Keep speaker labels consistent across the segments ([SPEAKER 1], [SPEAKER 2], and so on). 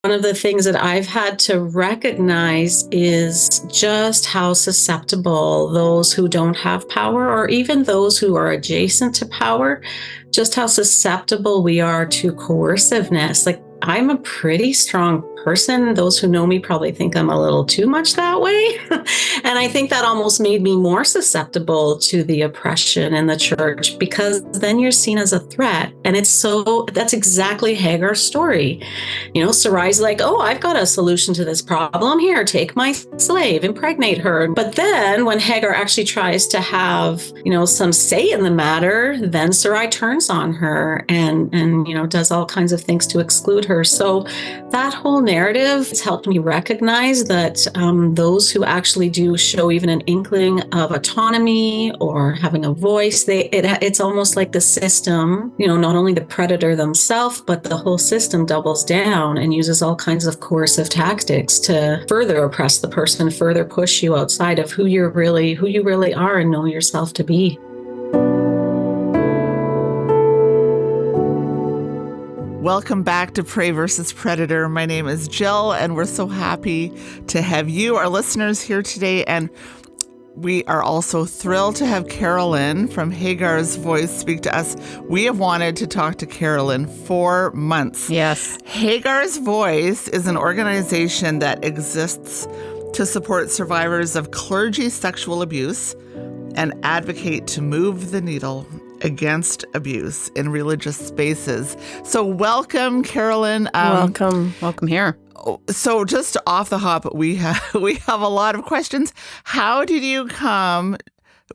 [SPEAKER 1] One of the things that I've had to recognize is just how susceptible those who don't have power, or even those who are adjacent to power, just how susceptible we are to coerciveness. Like, I'm a pretty strong person. Those who know me probably think I'm a little too much that way. And I think that almost made me more susceptible to the oppression in the church, because then you're seen as a threat. And that's exactly Hagar's story. Sarai's like, oh, I've got a solution to this problem. Here, take my slave, impregnate her. But then when Hagar actually tries to have, some say in the matter, then Sarai turns on her and does all kinds of things to exclude her. So that whole narrative has helped me recognize that those who actually do show even an inkling of autonomy or having a voice, it's almost like the system, not only the predator themselves, but the whole system doubles down and uses all kinds of coercive tactics to further oppress the person, further push you outside of who you really are and know yourself to be.
[SPEAKER 2] Welcome back to Prey vs. Predator. My name is Jill, and we're so happy to have you, our listeners, here today. And we are also thrilled to have Carolyn from Hagar's Voice speak to us. We have wanted to talk to Carolyn for months.
[SPEAKER 3] Yes.
[SPEAKER 2] Hagar's Voice is an organization that exists to support survivors of clergy sexual abuse and advocate to move the needle against abuse in religious spaces. So welcome, Carolyn.
[SPEAKER 3] Welcome here.
[SPEAKER 2] So just off the hop, we have a lot of questions. How did you come?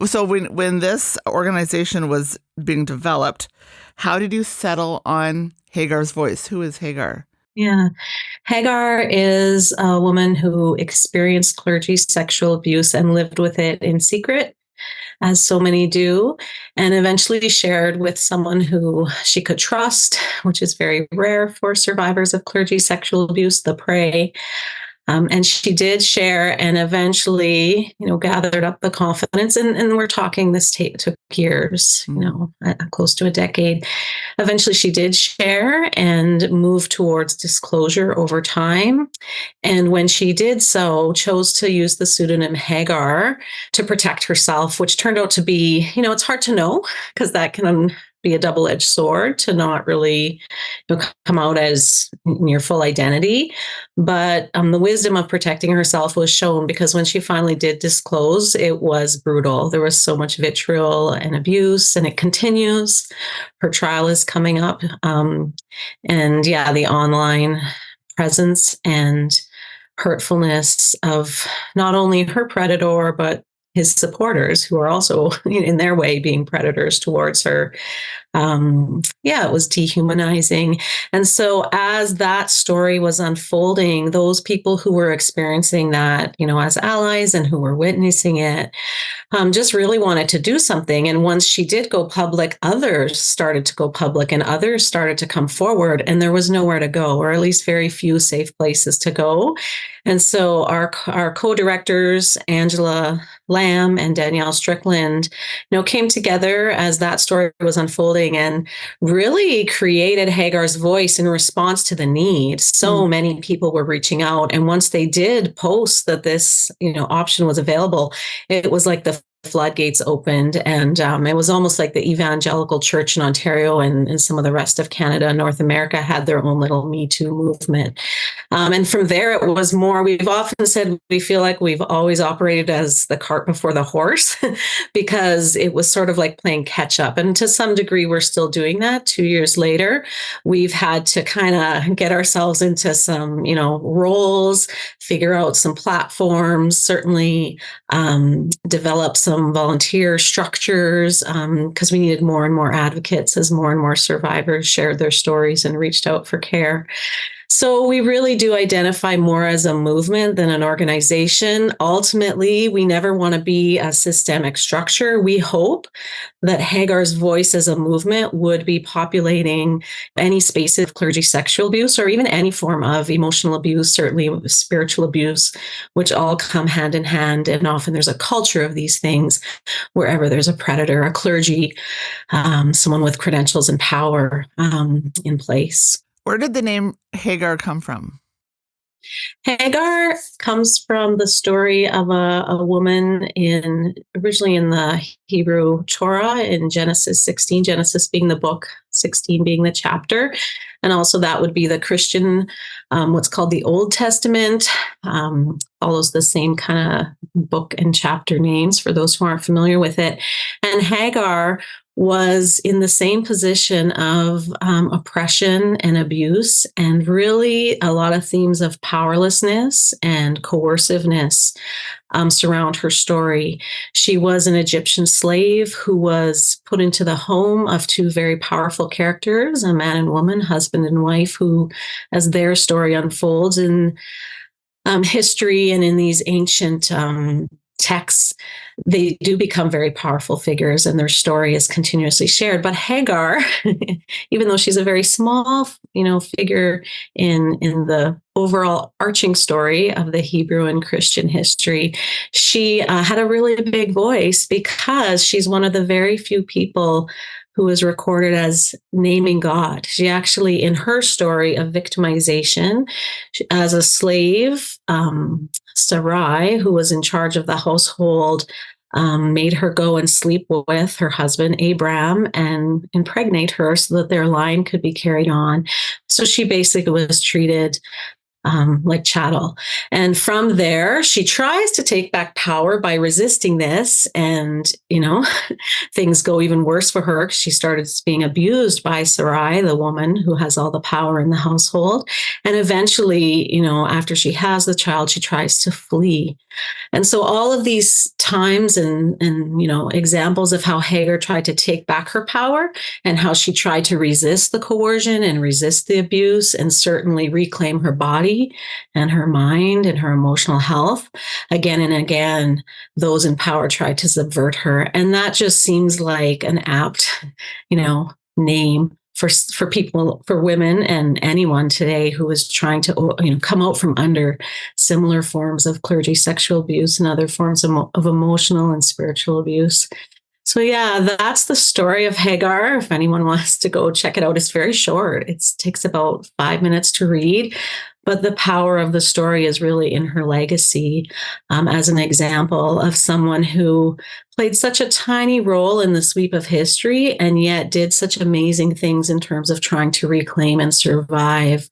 [SPEAKER 2] So when this organization was being developed, how did you settle on Hagar's Voice? Who is Hagar?
[SPEAKER 1] Yeah. Hagar is a woman who experienced clergy sexual abuse and lived with it in secret, as so many do, and eventually shared with someone who she could trust, which is very rare for survivors of clergy sexual abuse, the prey. And she did share and eventually, gathered up the confidence. And we're talking, this took years, close to a decade. Eventually, she did share and move towards disclosure over time. And when she did so, chose to use the pseudonym Hagar to protect herself, which turned out to be, it's hard to know, because that can be a double-edged sword to not really come out as your full identity. But the wisdom of protecting herself was shown, because when she finally did disclose, it was brutal. There was so much vitriol and abuse, and it continues. Her trial is coming up. The online presence and hurtfulness of not only her predator, but his supporters, who are also in their way being predators towards her. It was dehumanizing. And so as that story was unfolding, those people who were experiencing that, as allies and who were witnessing it, just really wanted to do something. And once she did go public, others started to go public and others started to come forward, and there was nowhere to go, or at least very few safe places to go. And so our co-directors, Angela Lamb and Danielle Strickland, came together as that story was unfolding and really created Hagar's Voice in response to the need. So many people were reaching out. And once they did post that this, option was available, it was like the floodgates opened, and it was almost like the evangelical church in Ontario and some of the rest of Canada and North America had their own little Me Too movement. And from there, it was more, we've often said we feel like we've always operated as the cart before the horse, because it was sort of like playing catch up. And to some degree, we're still doing that 2 years later. We've had to kind of get ourselves into some, roles, figure out some platforms, certainly develop some volunteer structures, because we needed more and more advocates as more and more survivors shared their stories and reached out for care. So we really do identify more as a movement than an organization. Ultimately, we never want to be a systemic structure. We hope that Hagar's Voice as a movement would be populating any space of clergy sexual abuse, or even any form of emotional abuse, certainly spiritual abuse, which all come hand in hand. And often there's a culture of these things wherever there's a predator, a clergy, someone with credentials and power in place.
[SPEAKER 2] Where did the name Hagar come from?
[SPEAKER 1] Hagar comes from the story of a woman originally in the Hebrew Torah in Genesis 16, Genesis being the book, 16 being the chapter. And also that would be the Christian, what's called the Old Testament, follows the same kind of book and chapter names for those who aren't familiar with it. And Hagar was in the same position of oppression and abuse, and really a lot of themes of powerlessness and coerciveness surround her story. She was an Egyptian slave who was put into the home of two very powerful characters, a man and woman, husband and wife, who, as their story unfolds in history and in these ancient texts, they do become very powerful figures, and their story is continuously shared. But Hagar, even though she's a very small, figure in the overall arching story of the Hebrew and Christian history, she had a really big voice because she's one of the very few people who is recorded as naming God. She actually, in her story of victimization, as a slave, Sarai, who was in charge of the household, made her go and sleep with her husband, Abraham, and impregnate her so that their line could be carried on. So she basically was treated like chattel. And from there, she tries to take back power by resisting this. And, things go even worse for her. She started being abused by Sarai, the woman who has all the power in the household. And eventually, after she has the child, she tries to flee. And so all of these times and examples of how Hagar tried to take back her power and how she tried to resist the coercion and resist the abuse and certainly reclaim her body and her mind and her emotional health. Again and again, those in power tried to subvert her. And that just seems like an apt, name for people, for women and anyone today who is trying to come out from under similar forms of clergy sexual abuse and other forms of emotional and spiritual abuse. So yeah, that's the story of Hagar. If anyone wants to go check it out, it's very short. It takes about 5 minutes to read, but the power of the story is really in her legacy as an example of someone who played such a tiny role in the sweep of history and yet did such amazing things in terms of trying to reclaim and survive.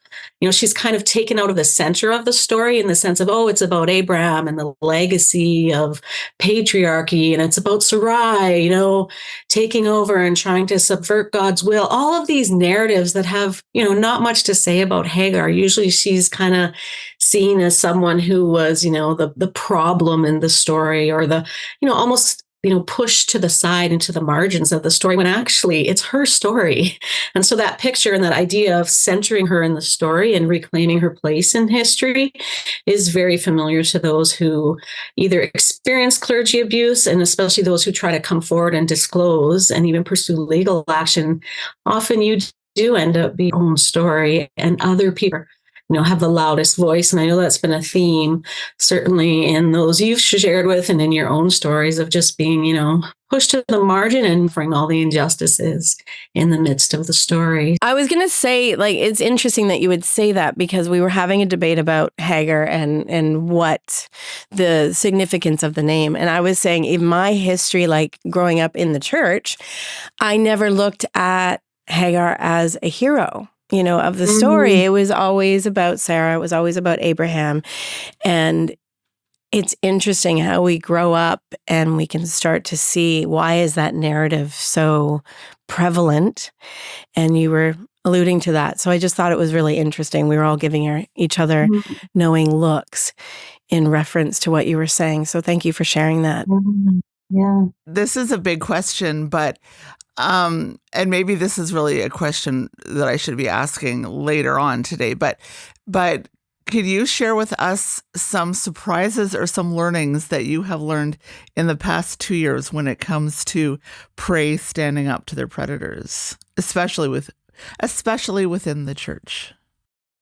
[SPEAKER 1] She's kind of taken out of the center of the story in the sense of, it's about Abraham and the legacy of patriarchy, and it's about Sarai, taking over and trying to subvert God's will. All of these narratives that have, not much to say about Hagar. Usually she's kind of seen as someone who was, the problem in the story, or the, almost pushed to the side into the margins of the story, when actually it's her story. And so that picture and that idea of centering her in the story and reclaiming her place in history is very familiar to those who either experience clergy abuse, and especially those who try to come forward and disclose and even pursue legal action. Often you do end up being your own story, and other people have the loudest voice. And I know that's been a theme, certainly in those you've shared with and in your own stories of just being, pushed to the margin and bring all the injustices in the midst of the story.
[SPEAKER 3] I was going to say, it's interesting that you would say that, because we were having a debate about Hagar and what the significance of the name. And I was saying, in my history, growing up in the church, I never looked at Hagar as a hero. Of the story. It was always about Sarah. It was always about Abraham. And it's interesting how we grow up and we can start to see, why is that narrative so prevalent? And you were alluding to that. So I just thought it was really interesting. We were all giving each other knowing looks in reference to what you were saying. So thank you for sharing that.
[SPEAKER 1] Yeah.
[SPEAKER 2] This is a big question, but and maybe this is really a question that I should be asking later on today, but could you share with us some surprises or some learnings that you have learned in the past 2 years when it comes to prey standing up to their predators, especially within the church?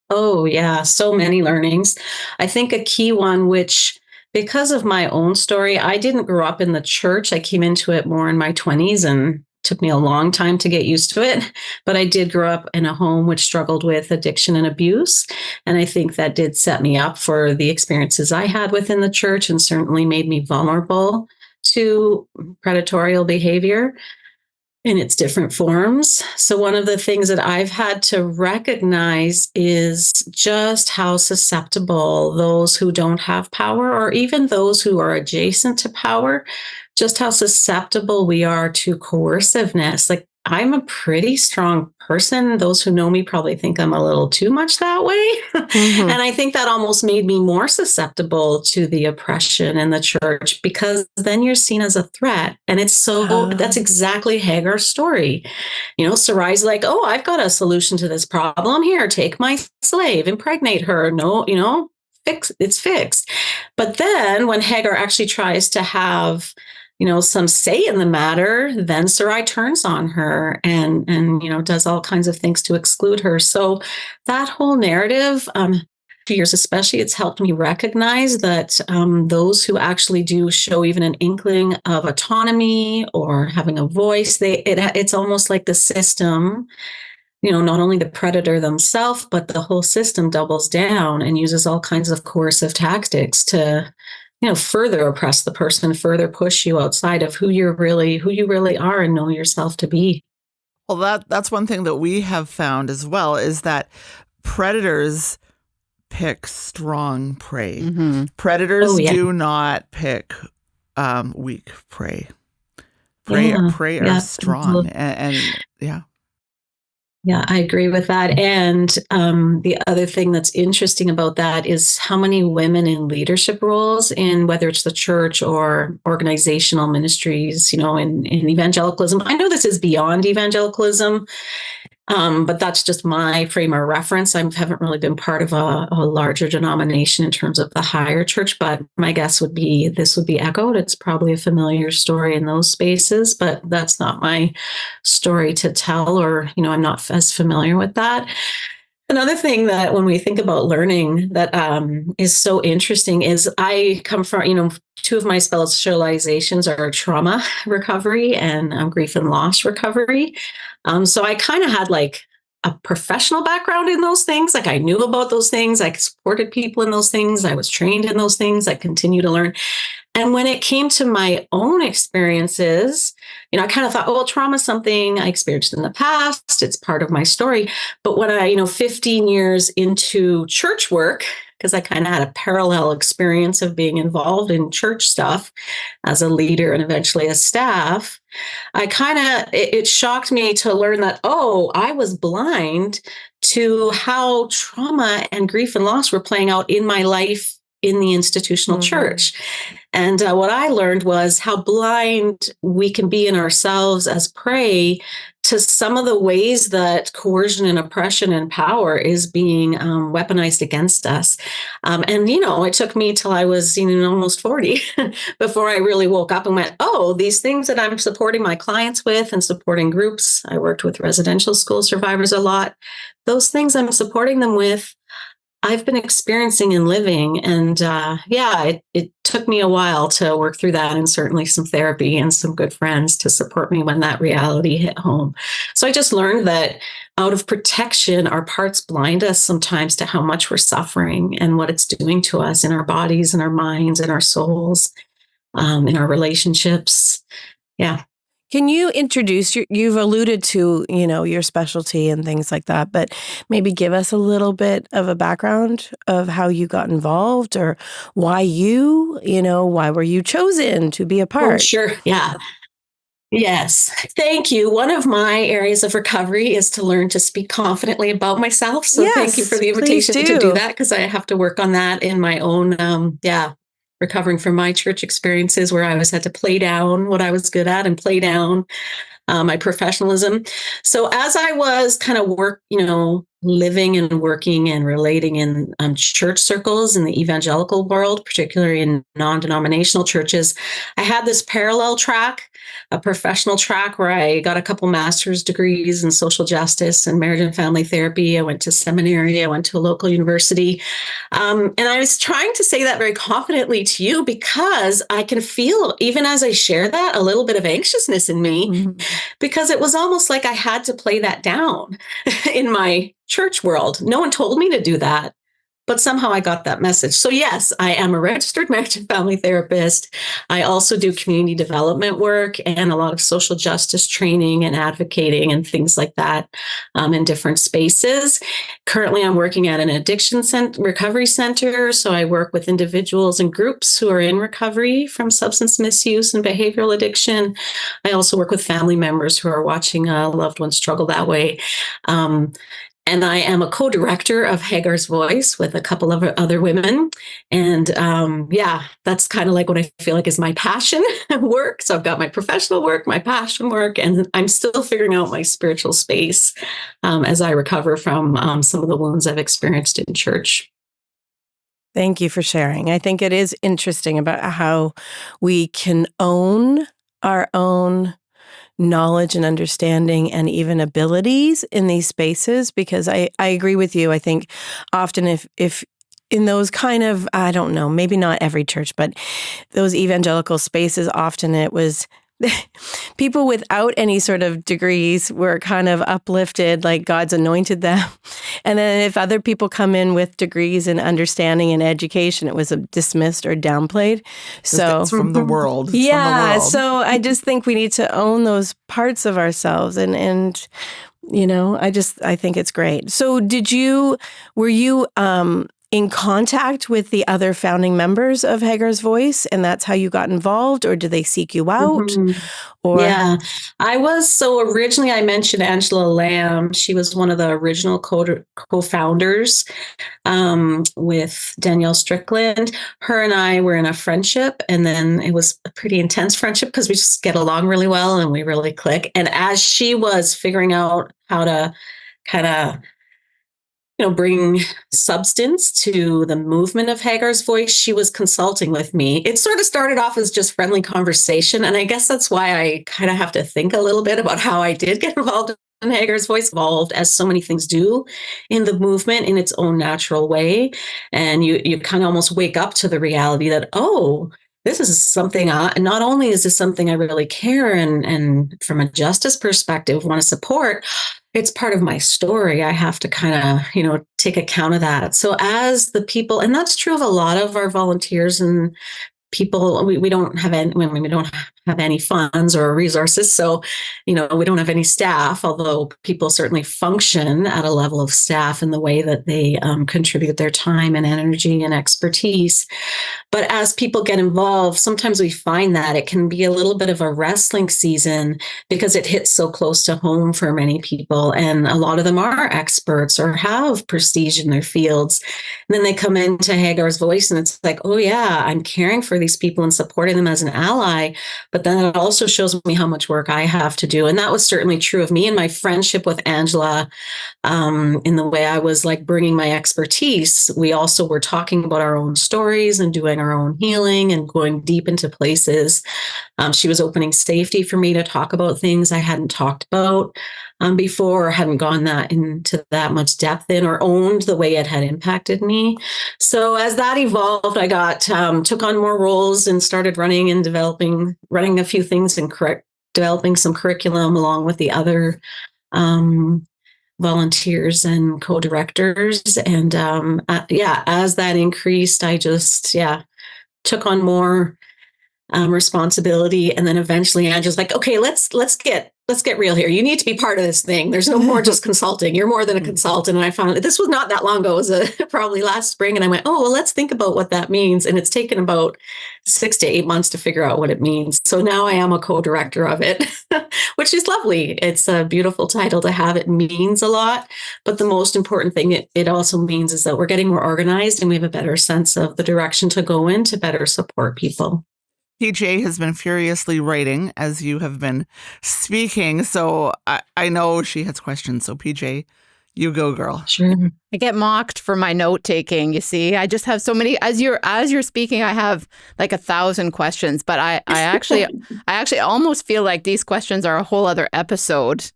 [SPEAKER 1] Oh yeah, so many learnings. I think a key one, which, because of my own story, I didn't grow up in the church. I came into it more in my 20s, and took me a long time to get used to it, but I did grow up in a home which struggled with addiction and abuse. And I think that did set me up for the experiences I had within the church and certainly made me vulnerable to predatorial behavior in its different forms. So, one of the things that I've had to recognize is just how susceptible those who don't have power, or even those who are adjacent to power, just how susceptible we are to coerciveness. Like, I'm a pretty strong person. Those who know me probably think I'm a little too much that way.
[SPEAKER 3] Mhm.
[SPEAKER 1] And I think that almost made me more susceptible to the oppression in the church because then you're seen as a threat. And that's exactly Hagar's story. Sarai's like, oh, I've got a solution to this problem. Here, take my slave, impregnate her. No, it's fixed. But then when Hagar actually tries to have some say in the matter, then Sarai turns on her and does all kinds of things to exclude her. So that whole narrative, for years especially, it's helped me recognize that those who actually do show even an inkling of autonomy or having a voice, it's almost like the system, not only the predator themselves, but the whole system doubles down and uses all kinds of coercive tactics to further oppress the person, further push you outside of who you really are and know yourself to be.
[SPEAKER 2] Well, that's one thing that we have found as well, is that predators pick strong prey.
[SPEAKER 3] Mhm.
[SPEAKER 2] Predators
[SPEAKER 1] Oh, yeah.
[SPEAKER 2] do not pick weak prey. Prey
[SPEAKER 1] Yeah.
[SPEAKER 2] are
[SPEAKER 1] Yeah.
[SPEAKER 2] strong, and yeah.
[SPEAKER 1] Yeah, I agree with that. And the other thing that's interesting about that is how many women in leadership roles, in whether it's the church or organizational ministries, in evangelicalism. I know this is beyond evangelicalism, but that's just my frame of reference. I haven't really been part of a larger denomination in terms of the higher church, but my guess would be this would be echoed. It's probably a familiar story in those spaces, but that's not my story to tell, or, I'm not as familiar with that. Another thing that when we think about learning that is so interesting is I come from, two of my specializations are trauma recovery and grief and loss recovery. So I kind of had like a professional background in those things. Like I knew about those things. I supported people in those things. I was trained in those things. I continue to learn. And when it came to my own experiences, I kind of thought, oh, well, trauma is something I experienced in the past. It's part of my story. But when 15 years into church work, because I kind of had a parallel experience of being involved in church stuff as a leader and eventually as staff, it shocked me to learn that, oh, I was blind to how trauma and grief and loss were playing out in my life in the institutional church. And what I learned was how blind we can be in ourselves as prey to some of the ways that coercion and oppression and power is being weaponized against us. And, it took me till I was almost 40 before I really woke up and went, oh, these things that I'm supporting my clients with and supporting groups. I worked with residential school survivors a lot. Those things I'm supporting them with, I've been experiencing and living. And it took me a while to work through that, and certainly some therapy and some good friends to support me when that reality hit home. So I just learned that out of protection, our parts blind us sometimes to how much we're suffering and what it's doing to us in our bodies and our minds and our souls, in our relationships. Yeah.
[SPEAKER 3] Can you introduce you've alluded to, your specialty and things like that, but maybe give us a little bit of a background of how you got involved, or why why were you chosen to be a
[SPEAKER 1] Oh,
[SPEAKER 3] part?
[SPEAKER 1] sure. Yeah. Yes. Thank you. One of my areas of recovery is to learn to speak confidently about myself. So thank you for
[SPEAKER 3] Yes,
[SPEAKER 1] the
[SPEAKER 3] please
[SPEAKER 1] invitation to do
[SPEAKER 3] do.
[SPEAKER 1] that, because I have to work on that in my own, recovering from my church experiences where I always had to play down what I was good at and play down my professionalism. So as I was kind of living and working and relating in church circles in the evangelical world, particularly in non-denominational churches, I had this parallel track, a professional track where I got a couple master's degrees in social justice and marriage and family therapy. I went to seminary. I went to a local university. And I was trying to say that very confidently to you because I can feel, even as I share that, a little bit of anxiousness in me. because it was almost like I had to play that down in my church world. No one told me to do that. But somehow I got that message. So yes, I am a registered marriage and family therapist. I also do community development work and a lot of social justice training and advocating and things like that in different spaces. Currently, I'm working at an recovery center. So I work with individuals and groups who are in recovery from substance misuse and behavioral addiction. I also work with family members who are watching a loved one struggle that way. And I am a co-director of Hagar's Voice with a couple of other women. And that's kind of like what I feel like is my passion work. So I've got my professional work, my passion work, and I'm still figuring out my spiritual space as I recover from some of the wounds I've experienced in church.
[SPEAKER 3] Thank you for sharing. I think it is interesting about how we can own our own knowledge and understanding and even abilities in these spaces, because I agree with you. I think often if in those kind of, I don't know, maybe not every church, but those evangelical spaces, often it was people without any sort of degrees were kind of uplifted, like God's anointed them. And then if other people come in with degrees and understanding and education, it was dismissed or downplayed. So
[SPEAKER 2] It's from the world. It's
[SPEAKER 3] yeah.
[SPEAKER 2] from the world.
[SPEAKER 3] So I just think we need to own those parts of ourselves. And you know, I think it's great. So were you in contact with the other founding members of Hagar's Voice, and that's how you got involved, or did they seek you out? Or
[SPEAKER 1] Yeah, I was. So originally I mentioned Angela Lamb. She was one of the original co-founders with Danielle Strickland. Her and I were in a friendship, and then it was a pretty intense friendship because we just get along really well and we really click. And as she was figuring out how to kind of bring substance to the movement of Hagar's Voice, she was consulting with me. It sort of started off as just friendly conversation. And I guess that's why I kind of have to think a little bit about how I did get involved in Hagar's Voice, evolved as so many things do in the movement in its own natural way. And you kind of almost wake up to the reality that, oh, this is something, not only is this something I really care and from a justice perspective want to support, it's part of my story. I have to kind of, take account of that. So as the people, and that's true of a lot of our volunteers and people, we don't have any, we don't have any funds or resources. So, we don't have any staff, although people certainly function at a level of staff in the way that they contribute their time and energy and expertise. But as people get involved, sometimes we find that it can be a little bit of a wrestling season because it hits so close to home for many people. And a lot of them are experts or have prestige in their fields. And then they come into Hagar's Voice and it's like, oh yeah, I'm caring for these people and supporting them as an ally. But then it also shows me how much work I have to do. And that was certainly true of me and my friendship with Angela. In the way I was like bringing my expertise, we also were talking about our own stories and doing our own healing and going deep into places. She was opening safety for me to talk about things I hadn't talked about before, or hadn't gone into that much depth in, or owned the way it had impacted me. So as that evolved, I took on more roles and started running a few things and developing some curriculum along with the other volunteers and co-directors. And as that increased, I just took on more responsibility. And then eventually Angela's like, okay, let's get real here. You need to be part of this thing. There's no more just consulting. You're more than a consultant. And I found this was not that long ago. It was probably last spring. And I went, oh, well, let's think about what that means. And it's taken about 6 to 8 months to figure out what it means. So now I am a co-director of it, which is lovely. It's a beautiful title to have. It means a lot. But the most important thing it also means is that we're getting more organized and we have a better sense of the direction to go in to better support people.
[SPEAKER 2] PJ has been furiously writing as you have been speaking. So I know she has questions. So PJ, you go, girl.
[SPEAKER 1] Sure.
[SPEAKER 4] I get mocked for my note taking. You see, I just have so many. As you're speaking, I have like 1,000 questions. But I actually almost feel like these questions are a whole other episode.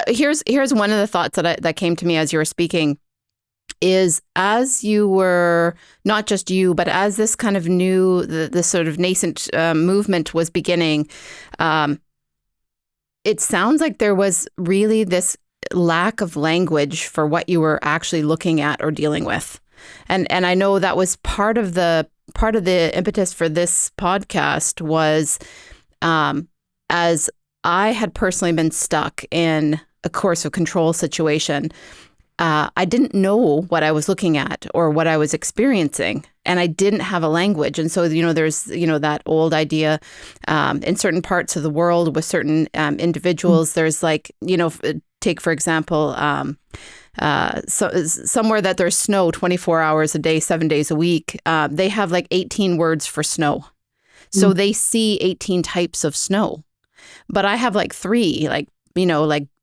[SPEAKER 4] Here's one of the thoughts that came to me as you were speaking. Is as you were, not just you, but as this kind of the sort of nascent movement was beginning, it sounds like there was really this lack of language for what you were actually looking at or dealing with. And I know that was part of the impetus for this podcast was as I had personally been stuck in a course of control situation. I didn't know what I was looking at or what I was experiencing, and I didn't have a language. And so, there's, that old idea in certain parts of the world with certain individuals, there's like, take, for example, somewhere that there's snow 24 hours a day, 7 days a week, they have like 18 words for snow. So they see 18 types of snow. But I have like 3, like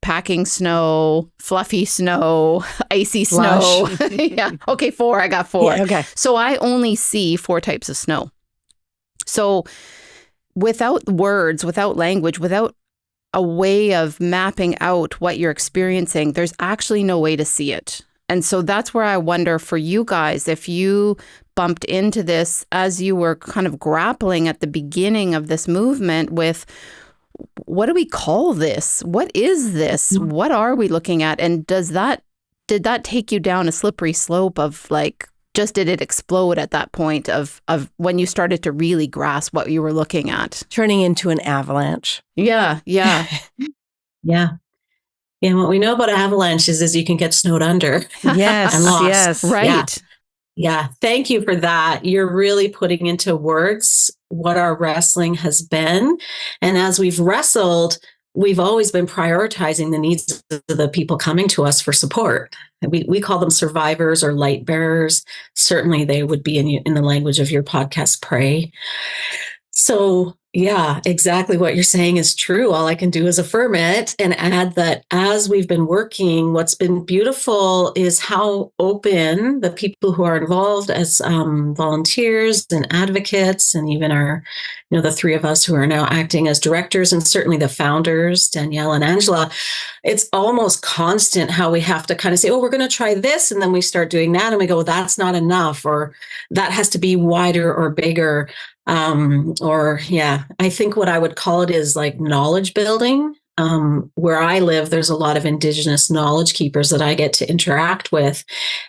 [SPEAKER 4] packing snow, fluffy snow, icy snow. Yeah. Okay, 4. I got 4.
[SPEAKER 3] Yeah, okay.
[SPEAKER 4] So I only see 4 types of snow. So without words, without language, without a way of mapping out what you're experiencing, there's actually no way to see it. And so that's where I wonder for you guys, if you bumped into this as you were kind of grappling at the beginning of this movement with, what do we call this? What is this? What are we looking at? And did that take you down a slippery slope of like, just did it explode at that point of when you started to really grasp what you were looking at?
[SPEAKER 3] Turning into an avalanche.
[SPEAKER 4] Yeah.
[SPEAKER 1] Yeah. And what we know about avalanches is you can get snowed under.
[SPEAKER 3] Yes.
[SPEAKER 1] And lost.
[SPEAKER 3] Yes.
[SPEAKER 4] Right.
[SPEAKER 1] Yeah. Thank you for that. You're really putting into words what our wrestling has been. And as we've wrestled, we've always been prioritizing the needs of the people coming to us for support. We call them survivors or light bearers. Certainly they would be in the language of your podcast, Pray. So yeah, exactly what you're saying is true. All I can do is affirm it and add that as we've been working, what's been beautiful is how open the people who are involved as volunteers and advocates, and even the 3 of us who are now acting as directors, and certainly the founders, Danielle and Angela, it's almost constant how we have to kind of say, oh, we're going to try this. And then we start doing that and we go, that's not enough, or that has to be wider or bigger. I think what I would call it is like knowledge building. Where I live, there's a lot of Indigenous knowledge keepers that I get to interact with.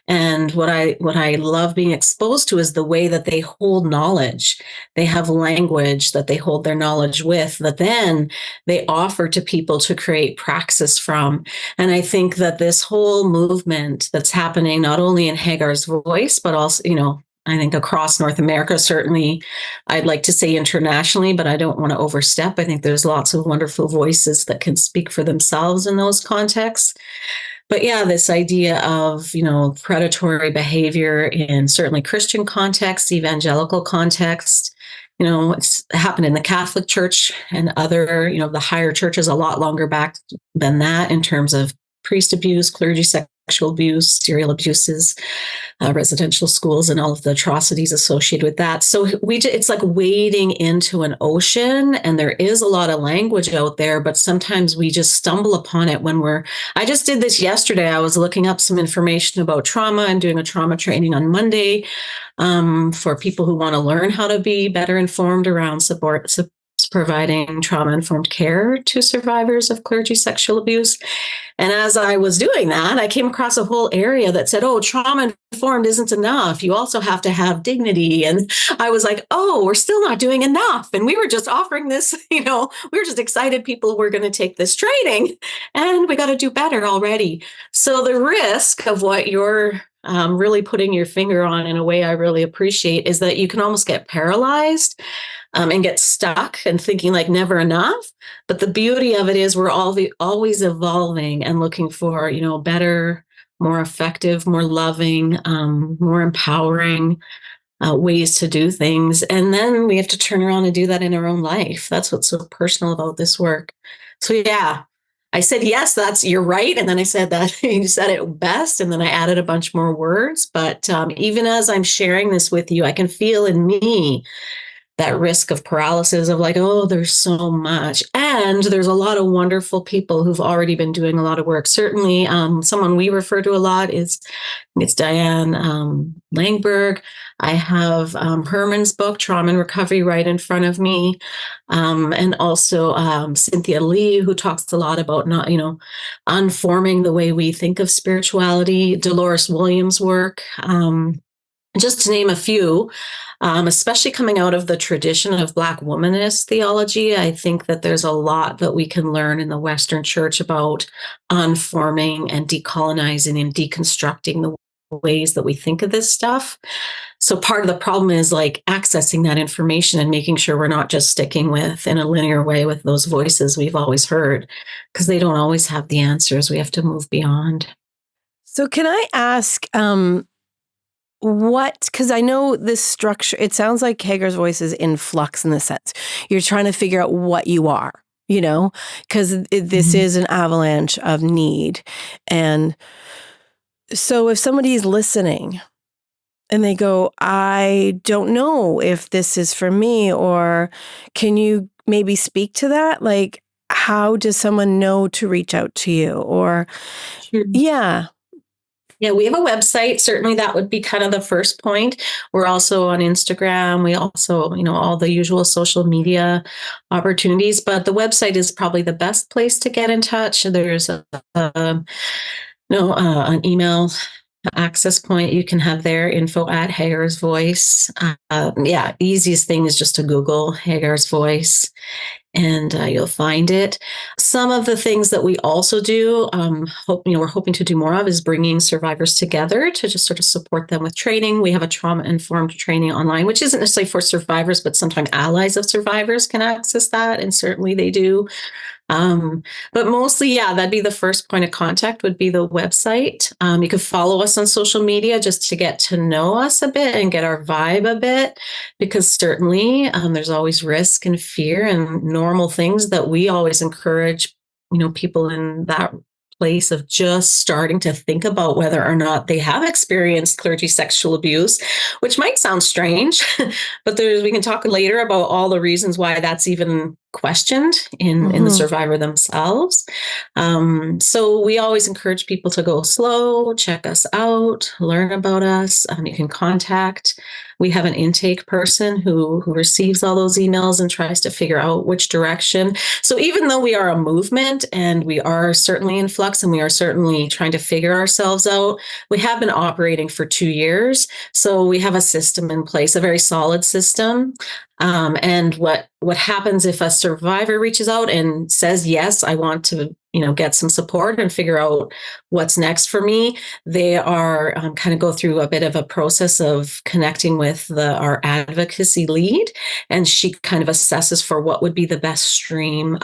[SPEAKER 1] And what I love being exposed to is the way that they hold knowledge. They have language that they hold their knowledge with, that then they offer to people to create praxis from. And I think that this whole movement that's happening, not only in Hagar's voice, but also, I think across North America, certainly I'd like to say internationally, but I don't want to overstep. I think there's lots of wonderful voices that can speak for themselves in those contexts. But yeah, this idea of, predatory behavior in certainly Christian context, evangelical context, it's happened in the Catholic Church and other, the higher churches a lot longer back than that in terms of priest abuse, clergy sexual abuse, serial abuses, residential schools, and all of the atrocities associated with that. So it's like wading into an ocean, and there is a lot of language out there, but sometimes we just stumble upon it I just did this yesterday. I was looking up some information about trauma and doing a trauma training on Monday for people who want to learn how to be better informed around providing trauma-informed care to survivors of clergy sexual abuse. And as I was doing that, I came across a whole area that said, oh, trauma-informed isn't enough. You also have to have dignity. And I was like, oh, we're still not doing enough. And we were just offering this, we were just excited people were going to take this training, and we got to do better already. So the risk of what you're really putting your finger on in a way I really appreciate is that you can almost get paralyzed and get stuck and thinking like never enough. But the beauty of it is we're always evolving and looking for, better, more effective, more loving, more empowering ways to do things. And then we have to turn around and do that in our own life. That's what's so personal about this work. So yeah, I said, yes, you're right. And then I said that you said it best. And then I added a bunch more words. But even as I'm sharing this with you, I can feel in me that risk of paralysis of like, oh, there's so much. And there's a lot of wonderful people who've already been doing a lot of work. Certainly, someone we refer to a lot is it's Diane Langberg. I have Herman's book, Trauma and Recovery, right in front of me. And also Cynthia Lee, who talks a lot about not, unforming the way we think of spirituality. Dolores Williams' work. Just to name a few, especially coming out of the tradition of Black womanist theology, I think that there's a lot that we can learn in the Western Church about unforming and decolonizing and deconstructing the ways that we think of this stuff. So part of the problem is like accessing that information and making sure we're not just sticking with in a linear way with those voices we've always heard, because they don't always have the answers. We have to move beyond.
[SPEAKER 3] So can I ask, because I know this structure, it sounds like Hagar's voice is in flux in the sense. You're trying to figure out what you are, because this is an avalanche of need. And so if somebody's listening and they go, I don't know if this is for me, or can you maybe speak to that? Like, how does someone know to reach out to you? Or, yeah.
[SPEAKER 1] Yeah, we have a website. Certainly that would be kind of the first point. We're also on Instagram. We also, all the usual social media opportunities, but the website is probably the best place to get in touch. There's an email access point you can have there, info@Hagar's Voice. Easiest thing is just to Google Hagar's Voice, and you'll find it. Some of the things that we also do, we're hoping to do more of, is bringing survivors together to just sort of support them with training. We have a trauma-informed training online, which isn't necessarily for survivors, but sometimes allies of survivors can access that, and certainly they do. But mostly, that'd be the first point of contact would be the website. You could follow us on social media just to get to know us a bit and get our vibe a bit, because certainly there's always risk and fear and normal things that we always encourage, people in that place of just starting to think about whether or not they have experienced clergy sexual abuse, which might sound strange, but we can talk later about all the reasons why that's even questioned in the survivor themselves. So we always encourage people to go slow, check us out, learn about us. You can contact. We have an intake person who receives all those emails and tries to figure out which direction. So even though we are a movement and we are certainly in flux and we are certainly trying to figure ourselves out, we have been operating for 2 years. So we have a system in place, a very solid system. And what happens if a survivor reaches out and says, yes, I want to, get some support and figure out what's next for me, they are kind of go through a bit of a process of connecting with our advocacy lead. And she kind of assesses for what would be the best stream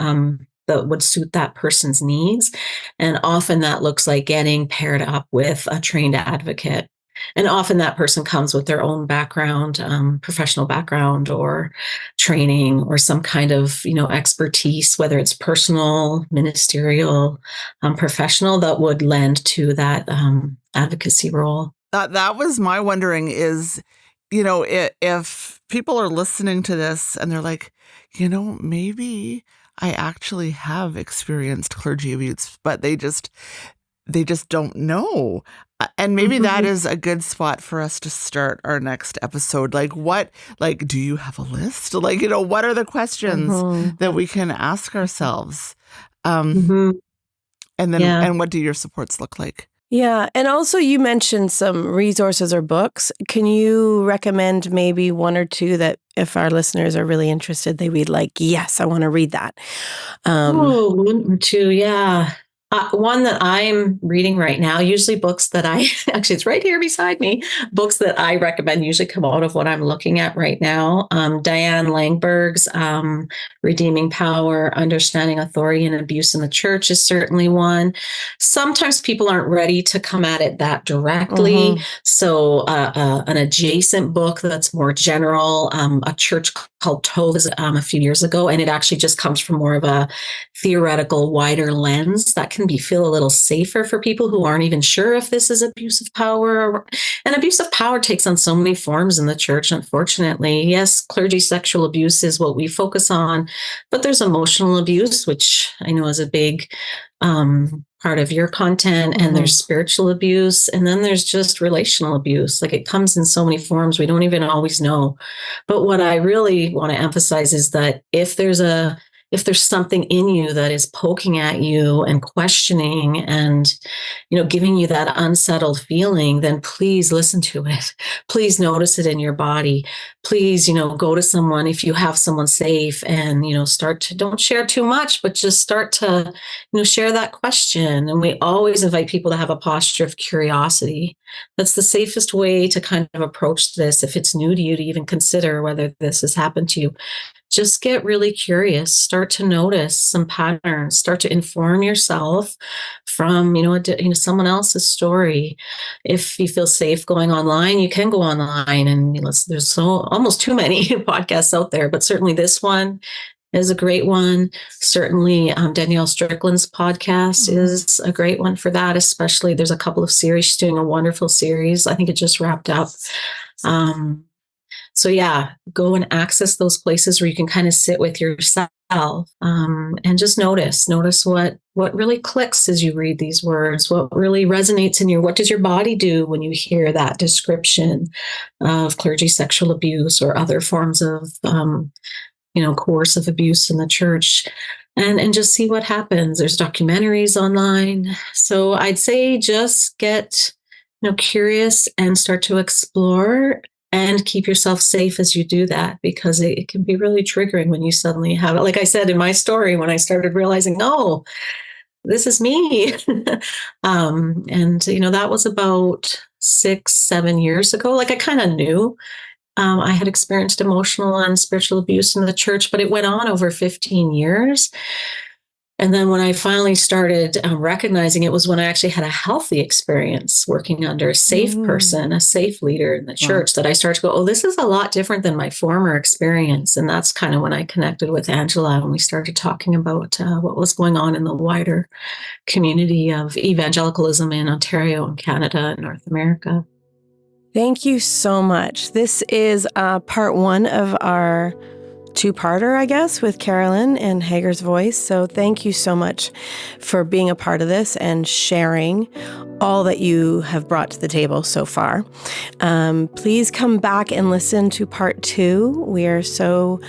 [SPEAKER 1] that would suit that person's needs. And often that looks like getting paired up with a trained advocate. And often that person comes with their own background, professional background or training or some kind of, expertise, whether it's personal, ministerial, professional, that would lend to that advocacy role.
[SPEAKER 2] That was my wondering is, if people are listening to this and they're like, maybe I actually have experienced clergy abuse, but they just don't know. And maybe that is a good spot for us to start our next episode. Do you have a list? What are the questions that we can ask ourselves? And then, and what do your supports look like?
[SPEAKER 3] Yeah. And also you mentioned some resources or books. Can you recommend maybe one or two that if our listeners are really interested, they would like, yes, I want to read that.
[SPEAKER 1] One or two. Yeah. One that I'm reading right now, usually books that actually it's right here beside me, books that I recommend usually come out of what I'm looking at right now. Diane Langberg's Redeeming Power, Understanding Authority and Abuse in the Church is certainly one. Sometimes people aren't ready to come at it that directly. So an adjacent book that's more general, a church called Tove a few years ago, and it actually just comes from more of a theoretical, wider lens that can can feel a little safer for people who aren't even sure if this is abuse of power. And abuse of power takes on so many forms in the church, unfortunately. Yes, clergy sexual abuse is what we focus on, but there's emotional abuse, which I know is a big part of your content, and there's spiritual abuse, and then there's just relational abuse. Like, it comes in so many forms we don't even always know. But what I really want to emphasize is that if there's something in you that is poking at you and questioning and, giving you that unsettled feeling, then please listen to it. Please notice it in your body. Please, go to someone if you have someone safe, and, don't share too much, but just start to, share that question. And we always invite people to have a posture of curiosity. That's the safest way to kind of approach this. If it's new to you, to even consider whether this has happened to you, just get really curious, start to notice some patterns, start to inform yourself from, someone else's story. If you feel safe going online, you can go online, and there's almost too many podcasts out there, but certainly this one is a great one. Certainly Danielle Strickland's podcast is a great one for that, especially there's a couple of series. She's doing a wonderful series. I think it just wrapped up. So yeah, go and access those places where you can kind of sit with yourself and just notice what really clicks as you read these words, what really resonates in you. What does your body do when you hear that description of clergy sexual abuse or other forms of, coercive abuse in the church? And just see what happens. There's documentaries online. So I'd say just get, curious and start to explore. And keep yourself safe as you do that, because it can be really triggering when you suddenly have it. Like I said in my story, when I started realizing, oh, this is me. That was about 6-7 years ago. Like, I kind of knew I had experienced emotional and spiritual abuse in the church, but it went on over 15 years. And then when I finally started recognizing it was when I actually had a healthy experience working under a safe person, a safe leader in the church, that I started to go, oh, this is a lot different than my former experience. And that's kind of when I connected with Angela, and we started talking about what was going on in the wider community of evangelicalism in Ontario and Canada and North America.
[SPEAKER 3] Thank you so much. This is part one of our two-parter, I guess, with Carolyn and Hagar's Voice. So thank you so much for being a part of this and sharing all that you have brought to the table so far. Please come back and listen to part two. We are so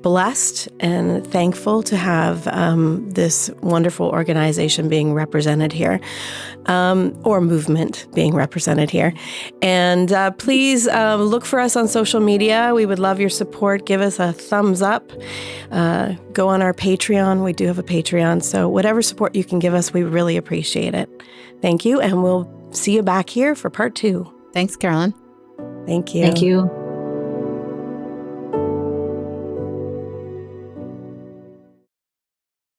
[SPEAKER 3] blessed and thankful to have this wonderful organization being represented here, or movement being represented here. And please look for us on social media. We would love your support. Give us a thumbs up. Go on our Patreon. We do have a Patreon. So whatever support you can give us, we really appreciate it. Thank you. And we'll see you back here for part two.
[SPEAKER 4] Thanks, Carolyn.
[SPEAKER 3] Thank you.
[SPEAKER 1] Thank you.